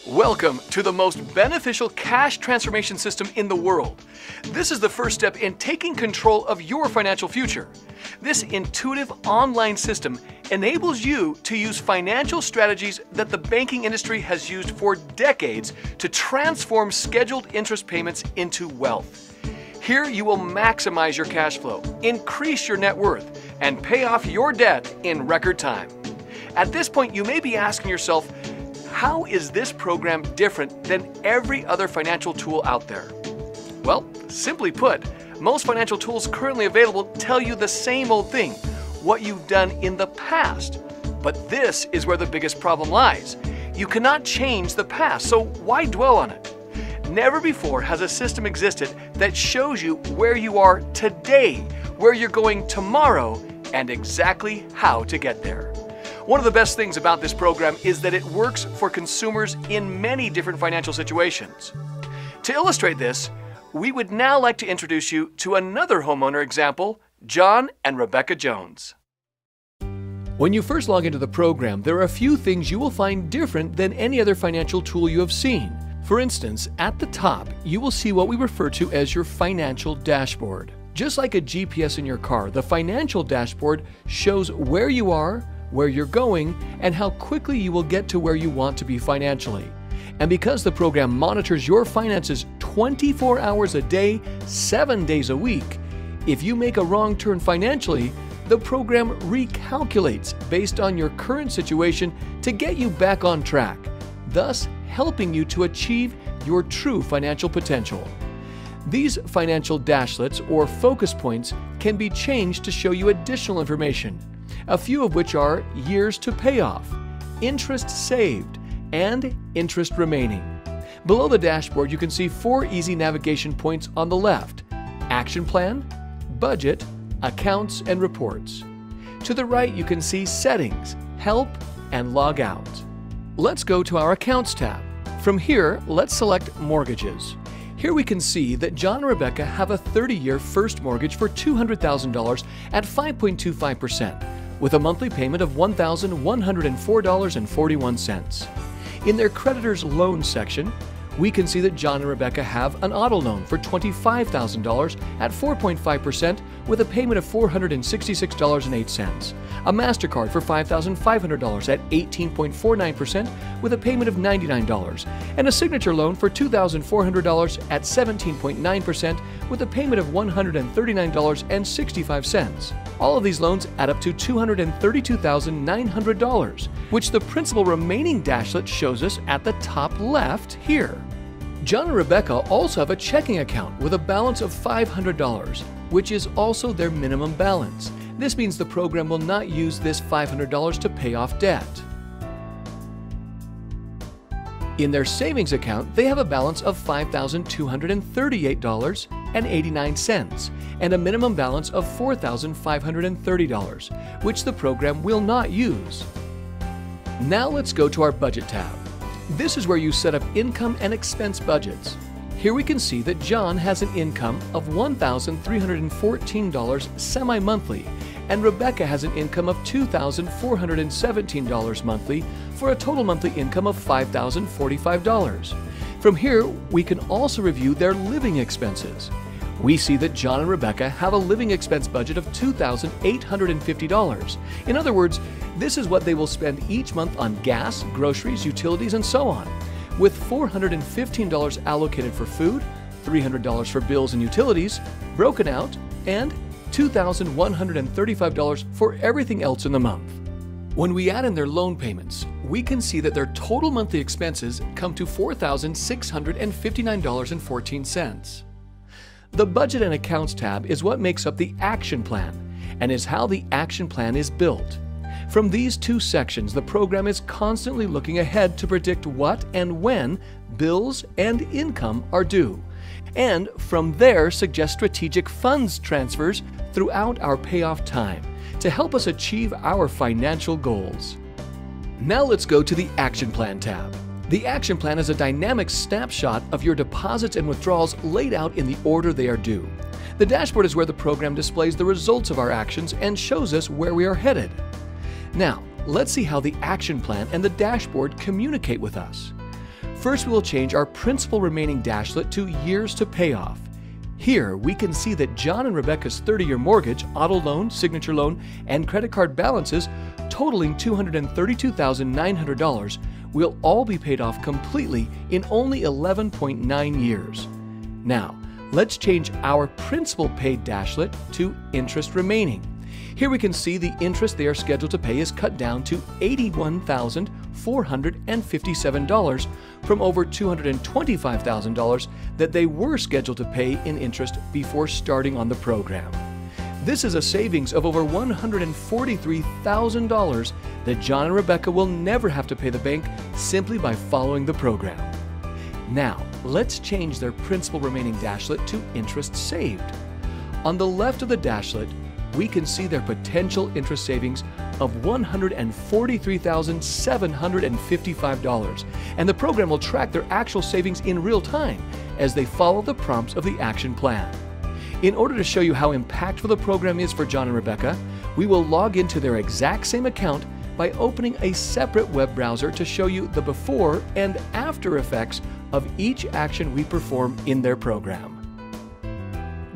Welcome to the most beneficial cash transformation system in the world. This is the first step in taking control of your financial future. This intuitive online system enables you to use financial strategies that the banking industry has used for decades to transform scheduled interest payments into wealth. Here you will maximize your cash flow, increase your net worth, and pay off your debt in record time. At this point, you may be asking yourself, how is this program different than every other financial tool out there? Well, simply put, most financial tools currently available tell you the same old thing, what you've done in the past. But this is where the biggest problem lies. You cannot change the past, so why dwell on it? Never before has a system existed that shows you where you are today, where you're going tomorrow, and exactly how to get there. One of the best things about this program is that it works for consumers in many different financial situations. To illustrate this, we would now like to introduce you to another homeowner example, John and Rebecca Jones. When you first log into the program, there are a few things you will find different than any other financial tool you have seen. For instance, at the top, you will see what we refer to as your financial dashboard. Just like a GPS in your car, the financial dashboard shows where you are, where you're going, and how quickly you will get to where you want to be financially. And because the program monitors your finances 24 hours a day, 7 days a week, if you make a wrong turn financially, the program recalculates based on your current situation to get you back on track, thus helping you to achieve your true financial potential. These financial dashlets or focus points can be changed to show you additional information, a few of which are years to payoff, interest saved, and interest remaining. Below the dashboard, you can see 4 easy navigation points on the left: action plan, budget, accounts, and reports. To the right, you can see settings, help, and log out. Let's go to our accounts tab. From here, let's select mortgages. Here we can see that John and Rebecca have a 30-year first mortgage for $200,000 at 5.25%. with a monthly payment of $1,104.41. In their creditor's loan section, we can see that John and Rebecca have an auto loan for $25,000 at 4.5% with a payment of $466.08, a MasterCard for $5,500 at 18.49% with a payment of $99, and a signature loan for $2,400 at 17.9% with a payment of $139.65. All of these loans add up to $232,900, which the principal remaining dashlet shows us at the top left here. John and Rebecca also have a checking account with a balance of $500, which is also their minimum balance. This means the program will not use this $500 to pay off debt. In their savings account, they have a balance of $5,238.89 and a minimum balance of $4,530, which the program will not use. Now let's go to our budget tab. This is where you set up income and expense budgets. Here we can see that John has an income of $1,314 semi-monthly, and Rebecca has an income of $2,417 monthly for a total monthly income of $5,045. From here, we can also review their living expenses. We see that John and Rebecca have a living expense budget of $2,850. In other words, this is what they will spend each month on gas, groceries, utilities, and so on, with $415 allocated for food, $300 for bills and utilities, broken out, and $2,135 for everything else in the month. When we add in their loan payments, we can see that their total monthly expenses come to $4,659.14. The Budget and Accounts tab is what makes up the Action Plan and is how the Action Plan is built. From these 2 sections, the program is constantly looking ahead to predict what and when bills and income are due, and from there suggest strategic funds transfers throughout our payoff time to help us achieve our financial goals. Now let's go to the Action Plan tab. The Action Plan is a dynamic snapshot of your deposits and withdrawals laid out in the order they are due. The dashboard is where the program displays the results of our actions and shows us where we are headed. Now, let's see how the Action Plan and the dashboard communicate with us. First, we will change our principal remaining dashlet to years to payoff. Here, we can see that John and Rebecca's 30-year mortgage, auto loan, signature loan, and credit card balances totaling $232,900 will all be paid off completely in only 11.9 years. Now, let's change our principal paid dashlet to interest remaining. Here we can see the interest they are scheduled to pay is cut down to $81,457 from over $225,000 that they were scheduled to pay in interest before starting on the program. This is a savings of over $143,000 that John and Rebecca will never have to pay the bank simply by following the program. Now, let's change their principal remaining dashlet to interest saved. On the left of the dashlet, we can see their potential interest savings of $143,755, and the program will track their actual savings in real time as they follow the prompts of the action plan. In order to show you how impactful the program is for John and Rebecca, we will log into their exact same account by opening a separate web browser to show you the before and after effects of each action we perform in their program.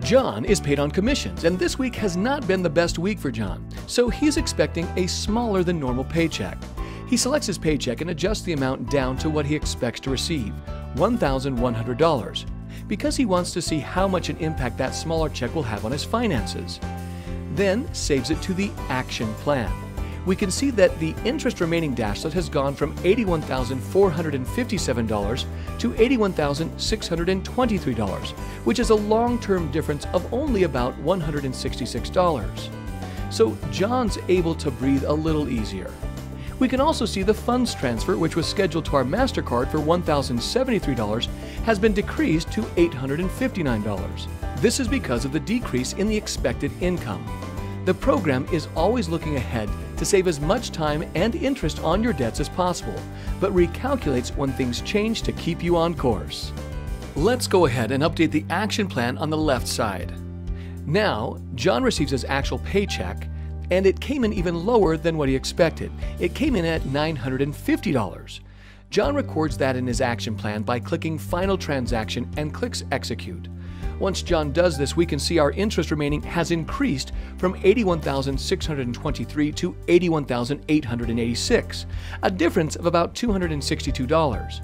John is paid on commissions, and this week has not been the best week for John, so he's expecting a smaller than normal paycheck. He selects his paycheck and adjusts the amount down to what he expects to receive, $1,100, because he wants to see how much an impact that smaller check will have on his finances. Then saves it to the action plan. We can see that the interest remaining dashlet has gone from $81,457 to $81,623, which is a long-term difference of only about $166. So John's able to breathe a little easier. We can also see the funds transfer, which was scheduled to our MasterCard for $1,073, has been decreased to $859. This is because of the decrease in the expected income. The program is always looking ahead to save as much time and interest on your debts as possible, but recalculates when things change to keep you on course. Let's go ahead and update the action plan on the left side. Now, John receives his actual paycheck, and it came in even lower than what he expected. It came in at $950. John records that in his action plan by clicking Final Transaction and clicks Execute. Once John does this, we can see our interest remaining has increased from $81,623 to $81,886, a difference of about $262.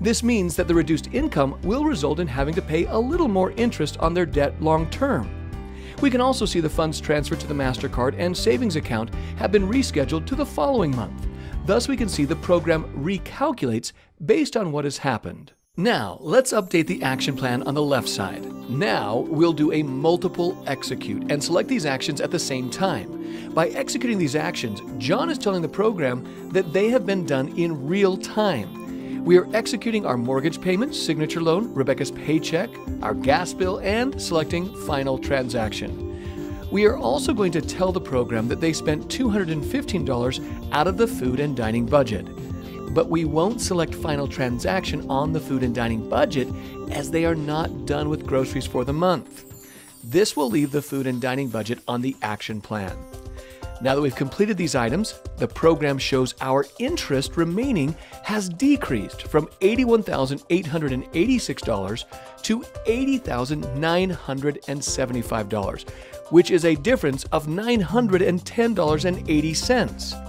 This means that the reduced income will result in having to pay a little more interest on their debt long term. We can also see the funds transferred to the MasterCard and savings account have been rescheduled to the following month. Thus, we can see the program recalculates based on what has happened. Now, let's update the action plan on the left side. Now, we'll do a multiple execute and select these actions at the same time. By executing these actions, John is telling the program that they have been done in real time. We are executing our mortgage payment, signature loan, Rebecca's paycheck, our gas bill, and selecting Final Transaction. We are also going to tell the program that they spent $215 out of the food and dining budget. But we won't select Final Transaction on the food and dining budget as they are not done with groceries for the month. This will leave the food and dining budget on the action plan. Now that we've completed these items, the program shows our interest remaining has decreased from $81,886 to $80,975, which is a difference of $910.80.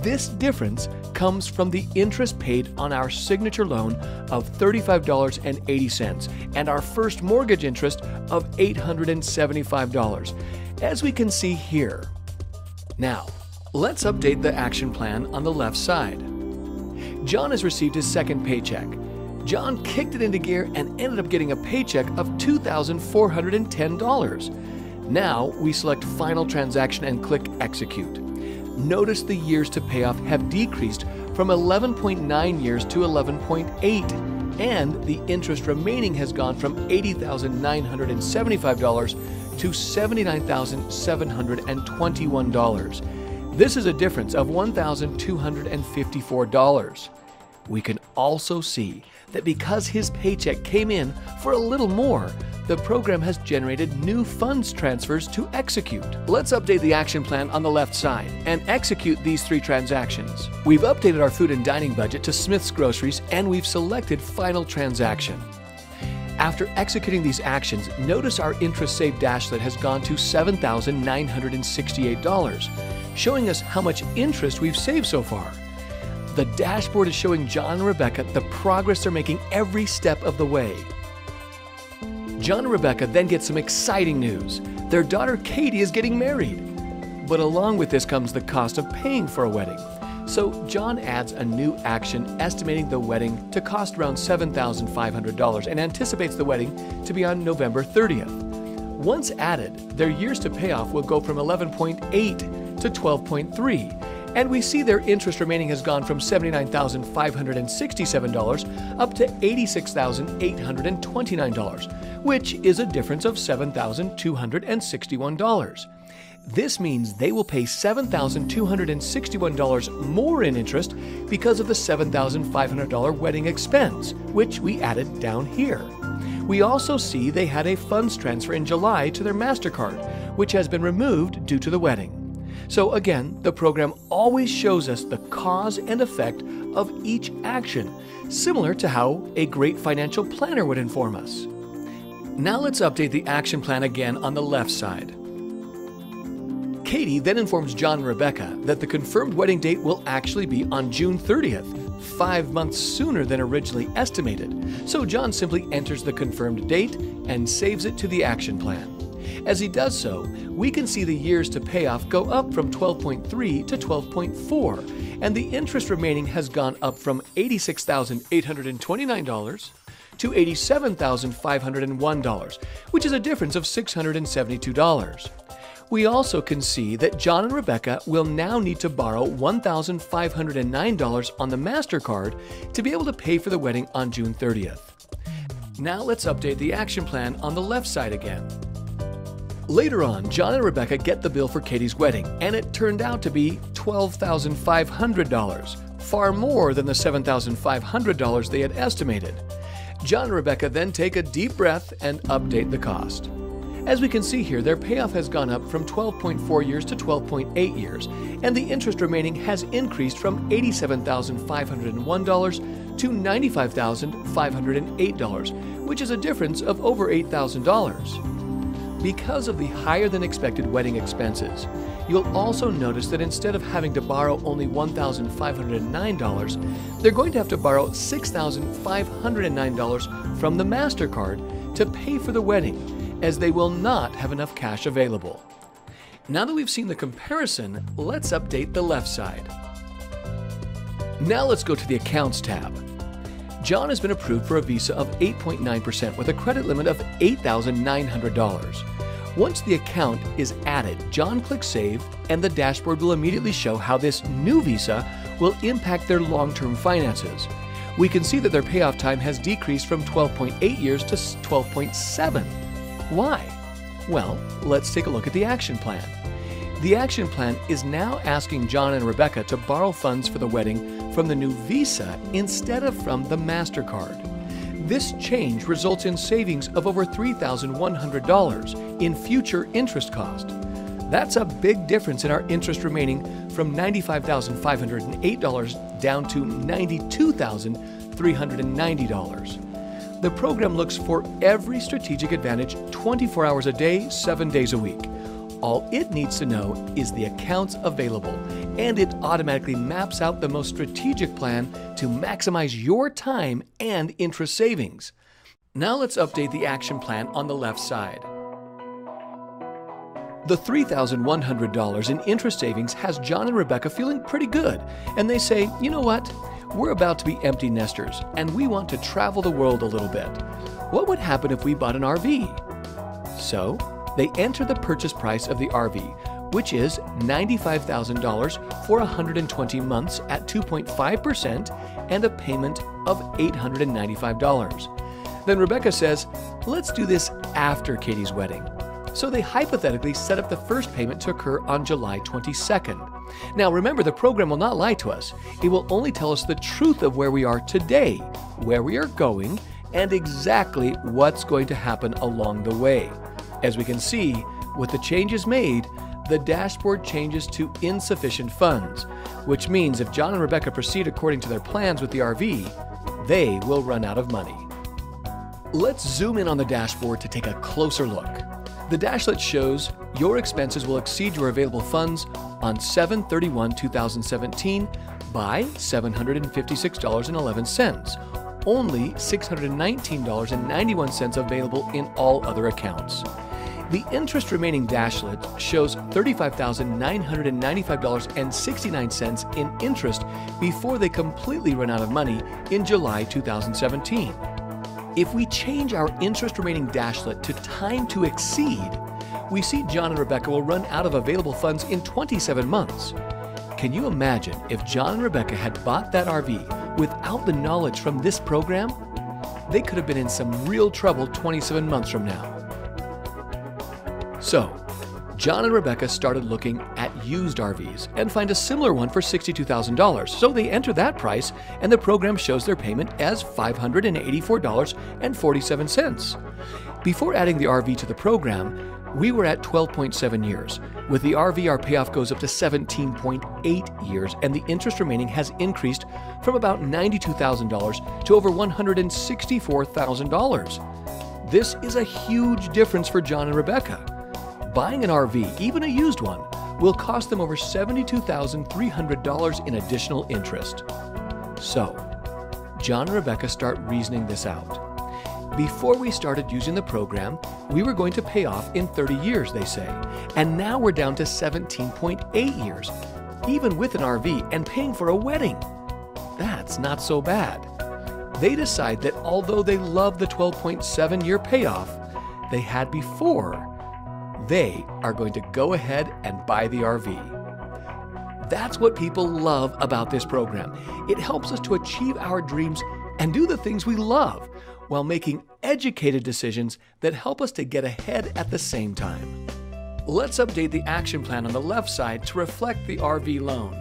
This difference comes from the interest paid on our signature loan of $35.80 and our first mortgage interest of $875, as we can see here. Now, let's update the action plan on the left side. John has received his second paycheck. John kicked it into gear and ended up getting a paycheck of $2,410. Now, we select Final Transaction and click Execute. Notice the years to pay off have decreased from 11.9 years to 11.8, and the interest remaining has gone from $80,975 to $79,721. This is a difference of $1,254. We can also see that because his paycheck came in for a little more, the program has generated new funds transfers to execute. Let's update the action plan on the left side and execute these 3 transactions. We've updated our food and dining budget to Smith's Groceries, and we've selected Final Transaction. After executing these actions, notice our interest saved dashlet has gone to $7,968, showing us how much interest we've saved so far. The dashboard is showing John and Rebecca the progress they're making every step of the way. John and Rebecca then get some exciting news. Their daughter Katie is getting married. But along with this comes the cost of paying for a wedding. So John adds a new action estimating the wedding to cost around $7,500 and anticipates the wedding to be on November 30th. Once added, their years to pay off will go from 11.8 to 12.3. And we see their interest remaining has gone from $79,567 up to $86,829, which is a difference of $7,261. This means they will pay $7,261 more in interest because of the $7,500 wedding expense, which we added down here. We also see they had a funds transfer in July to their MasterCard, which has been removed due to the wedding. So again, the program always shows us the cause and effect of each action, similar to how a great financial planner would inform us. Now let's update the action plan again on the left side. Katie then informs John and Rebecca that the confirmed wedding date will actually be on June 30th, 5 months sooner than originally estimated. So John simply enters the confirmed date and saves it to the action plan. As he does so, we can see the years to pay off go up from 12.3 to 12.4, and the interest remaining has gone up from $86,829 to $87,501, which is a difference of $672. We also can see that John and Rebecca will now need to borrow $1,509 on the MasterCard to be able to pay for the wedding on June 30th. Now let's update the action plan on the left side again. Later on, John and Rebecca get the bill for Katie's wedding, and it turned out to be $12,500, far more than the $7,500 they had estimated. John and Rebecca then take a deep breath and update the cost. As we can see here, their payoff has gone up from 12.4 years to 12.8 years, and the interest remaining has increased from $87,501 to $95,508, which is a difference of over $8,000. Because of the higher than expected wedding expenses, you'll also notice that instead of having to borrow only $1,509, they're going to have to borrow $6,509 from the MasterCard to pay for the wedding, as they will not have enough cash available. Now that we've seen the comparison, let's update the left side. Now let's go to the Accounts tab. John has been approved for a visa of 8.9% with a credit limit of $8,900. Once the account is added, John clicks Save, and the dashboard will immediately show how this new visa will impact their long-term finances. We can see that their payoff time has decreased from 12.8 years to 12.7. Why? Well, let's take a look at the action plan. The action plan is now asking John and Rebecca to borrow funds for the wedding from the new visa instead of from the MasterCard. This change results in savings of over $3,100 in future interest cost. That's a big difference in our interest remaining from $95,508 down to $92,390. The program looks for every strategic advantage 24 hours a day, 7 days a week. All it needs to know is the accounts available, and it automatically maps out the most strategic plan to maximize your time and interest savings. Now let's update the action plan on the left side. The $3,100 in interest savings has John and Rebecca feeling pretty good, and they say, you know what? We're about to be empty nesters, and we want to travel the world a little bit. What would happen if we bought an RV? So, they enter the purchase price of the RV, which is $95,000 for 120 months at 2.5% and a payment of $895. Then Rebecca says, let's do this after Katie's wedding. So they hypothetically set up the first payment to occur on July 22nd. Now remember, the program will not lie to us. It will only tell us the truth of where we are today, where we are going, and exactly what's going to happen along the way. As we can see, with the changes made, the dashboard changes to insufficient funds, which means if John and Rebecca proceed according to their plans with the RV, they will run out of money. Let's zoom in on the dashboard to take a closer look. The dashlet shows your expenses will exceed your available funds on 7/31/2017 by $756.11, only $619.91 available in all other accounts. The interest remaining dashlet shows $35,995.69 in interest before they completely run out of money in July 2017. If we change our interest remaining dashlet to time to exceed, we see John and Rebecca will run out of available funds in 27 months. Can you imagine if John and Rebecca had bought that RV without the knowledge from this program? They could have been in some real trouble 27 months from now. So, John and Rebecca started looking at used RVs and find a similar one for $62,000. So they enter that price and the program shows their payment as $584.47. Before adding the RV to the program, we were at 12.7 years. With the RV, our payoff goes up to 17.8 years and the interest remaining has increased from about $92,000 to over $164,000. This is a huge difference for John and Rebecca. Buying an RV, even a used one, will cost them over $72,300 in additional interest. So, John and Rebecca start reasoning this out. Before we started using the program, we were going to pay off in 30 years, they say, and now we're down to 17.8 years, even with an RV and paying for a wedding. That's not so bad. They decide that although they love the 12.7-year payoff they had before, they are going to go ahead and buy the RV. That's what people love about this program. It helps us to achieve our dreams and do the things we love while making educated decisions that help us to get ahead at the same time. Let's update the action plan on the left side to reflect the RV loan.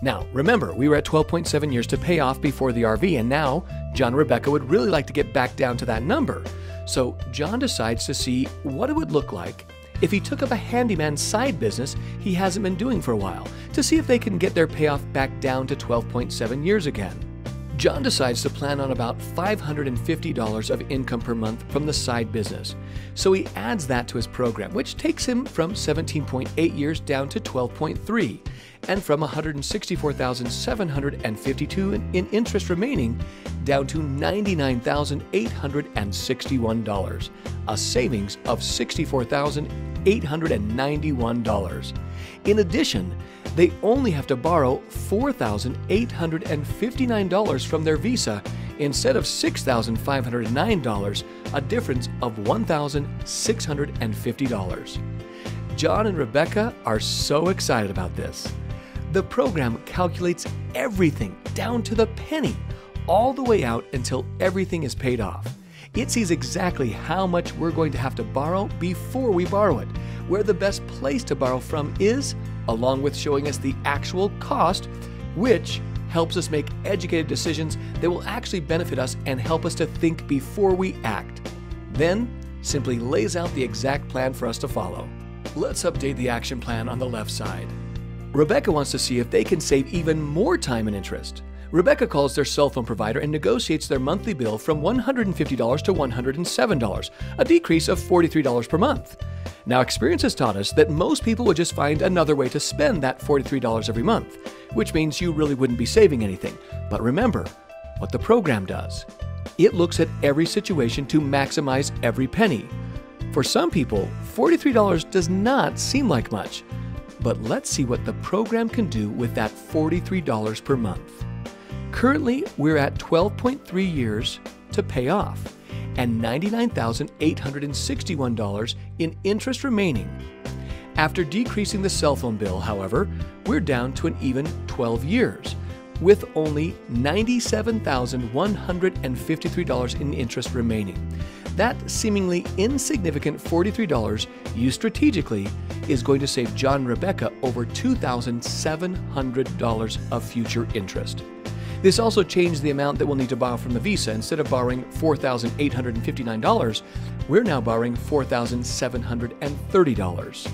Now, remember, we were at 12.7 years to pay off before the RV, and now John and Rebecca would really like to get back down to that number. So John decides to see what it would look like if he took up a handyman side business he hasn't been doing for a while to see if they can get their payoff back down to 12.7 years again. John decides to plan on about $550 of income per month from the side business. So he adds that to his program, which takes him from 17.8 years down to 12.3, and from $164,752 in interest remaining down to $99,861, a savings of $64,891. In addition, they only have to borrow $4,859 from their Visa instead of $6,509, a difference of $1,650. John and Rebecca are so excited about this. The program calculates everything down to the penny, all the way out until everything is paid off. It sees exactly how much we're going to have to borrow before we borrow it, where the best place to borrow from is, along with showing us the actual cost, which helps us make educated decisions that will actually benefit us and help us to think before we act. Then, simply lays out the exact plan for us to follow. Let's update the action plan on the left side. Rebecca wants to see if they can save even more time and interest. Rebecca calls their cell phone provider and negotiates their monthly bill from $150 to $107, a decrease of $43 per month. Now, experience has taught us that most people would just find another way to spend that $43 every month, which means you really wouldn't be saving anything. But remember what the program does. It looks at every situation to maximize every penny. For some people, $43 does not seem like much, but let's see what the program can do with that $43 per month. Currently, we're at 12.3 years to pay off and $99,861 in interest remaining. After decreasing the cell phone bill, however, we're down to an even 12 years with only $97,153 in interest remaining. That seemingly insignificant $43 used strategically is going to save John and Rebecca over $2,700 of future interest. This also changed the amount that we'll need to borrow from the Visa. Instead of borrowing $4,859, we're now borrowing $4,730.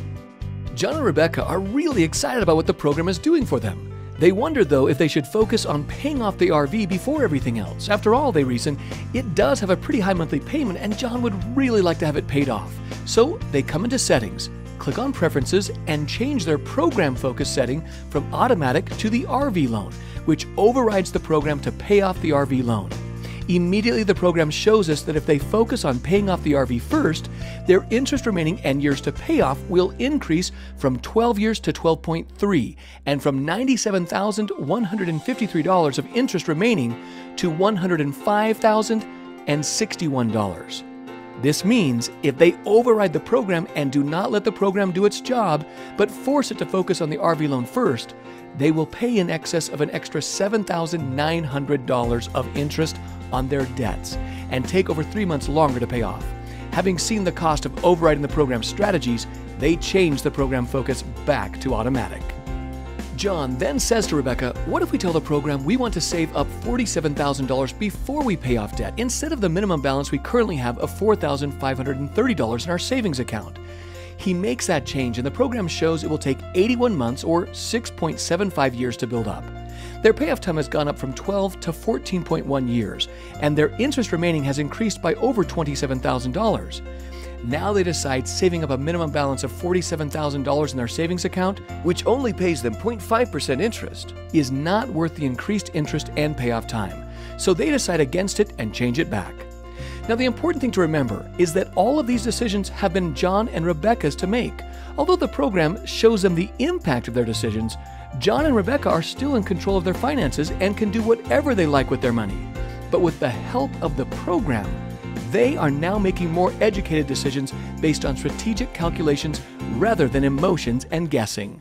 John and Rebecca are really excited about what the program is doing for them. They wonder, though, if they should focus on paying off the RV before everything else. After all, they reason, it does have a pretty high monthly payment and John would really like to have it paid off. So they come into Settings, click on Preferences, and change their program focus setting from automatic to the RV loan, which overrides the program to pay off the RV loan. Immediately, the program shows us that if they focus on paying off the RV first, their interest remaining and years to pay off will increase from 12 years to 12.3, and from $97,153 of interest remaining to $105,061. This means if they override the program and do not let the program do its job, but force it to focus on the RV loan first, they will pay in excess of an extra $7,900 of interest on their debts and take over 3 months longer to pay off. Having seen the cost of overriding the program strategies, they change the program focus back to automatic. John then says to Rebecca, what if we tell the program we want to save up $47,000 before we pay off debt, instead of the minimum balance we currently have of $4,530 in our savings account? He makes that change and the program shows it will take 81 months or 6.75 years to build up. Their payoff time has gone up from 12 to 14.1 years, and their interest remaining has increased by over $27,000. Now they decide saving up a minimum balance of $47,000 in their savings account, which only pays them 0.5% interest, is not worth the increased interest and payoff time. So they decide against it and change it back. Now, the important thing to remember is that all of these decisions have been John and Rebecca's to make. Although the program shows them the impact of their decisions, John and Rebecca are still in control of their finances and can do whatever they like with their money. But with the help of the program, they are now making more educated decisions based on strategic calculations rather than emotions and guessing.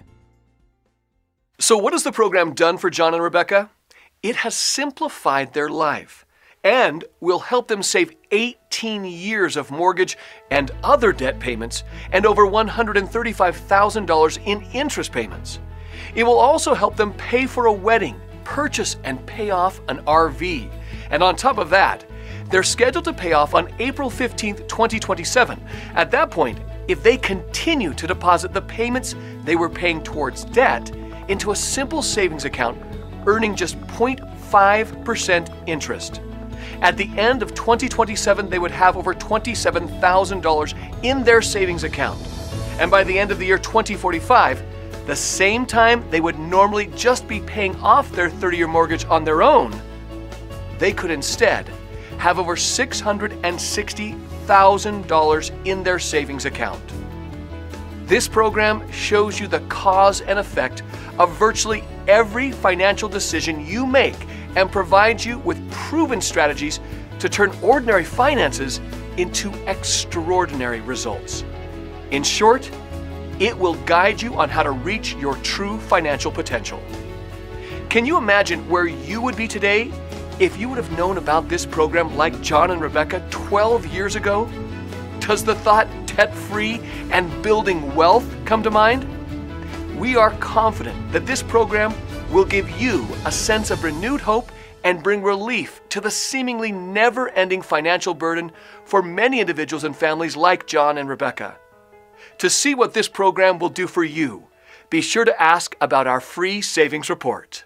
So what has the program done for John and Rebecca? It has simplified their life and will help them save 18 years of mortgage and other debt payments and over $135,000 in interest payments. It will also help them pay for a wedding, purchase and pay off an RV. And on top of that, they're scheduled to pay off on April 15th, 2027. At that point, if they continue to deposit the payments they were paying towards debt into a simple savings account, earning just 0.5% interest. At the end of 2027, they would have over $27,000 in their savings account. And by the end of the year 2045, the same time they would normally just be paying off their 30-year mortgage on their own, they could instead have over $660,000 in their savings account. This program shows you the cause and effect of virtually every financial decision you make and provides you with proven strategies to turn ordinary finances into extraordinary results. In short, it will guide you on how to reach your true financial potential. Can you imagine where you would be today if you would have known about this program like John and Rebecca 12 years ago? Does the thought debt-free and building wealth come to mind? We are confident that this program will give you a sense of renewed hope and bring relief to the seemingly never-ending financial burden for many individuals and families like John and Rebecca. To see what this program will do for you, be sure to ask about our free savings report.